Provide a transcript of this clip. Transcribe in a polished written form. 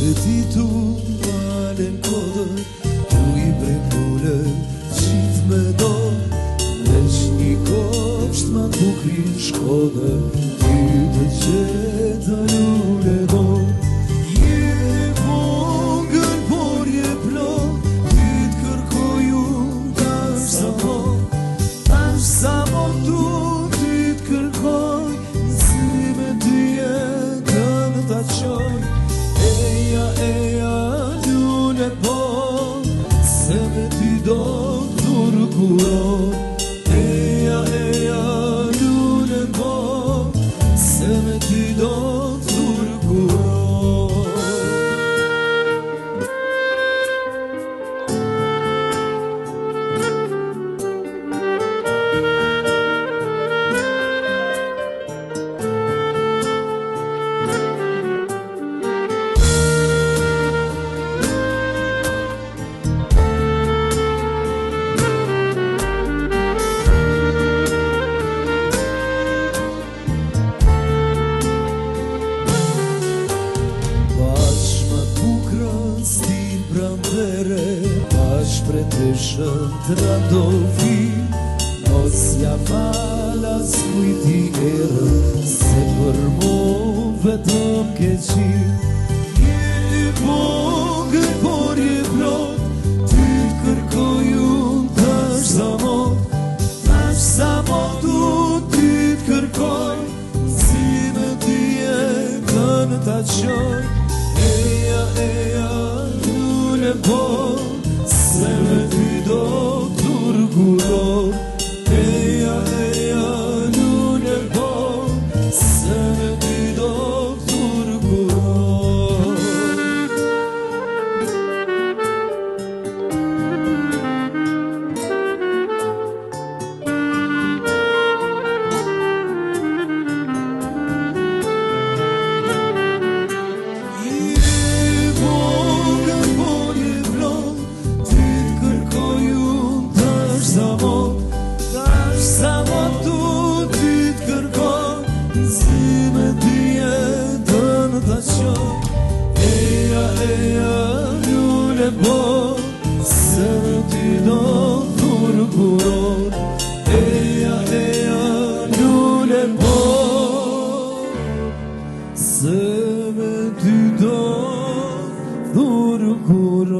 Qëtitu malen kodër, ju I brekule gjithë me do. Veç një kopsht ma t'bukrin Shkodër, ty të qeta lule do. Je vogël, por je plot, ty t'kërkoj unë tash sa mo. Tash sa mo tu ty t'kërkoj, nësime ty jetën t'a qoj. Eja, lule po, se me ty do t'urkuron. Eja, lule po, se me ty do t'urkuron. Bash pretëshën të randovi, mos ja falas kujti erë, se për mo vetëm ke qirë. Je vogël, por je plot, ty t'kërkoj unë tash sa mo. Tash sa mo du ty t'kërkoj, si me ty jetën t'a qoj. Eja, lule po, se me ty do t'urkuron. Eja, lule po, se me ty do t'urkuron. Sa mo tu ty t'kërkoj, si me ty jetën t'a qoj. Eja, lule po, se me ty do t'urkuron. Eja, lule po, se me ty do t'urkuron.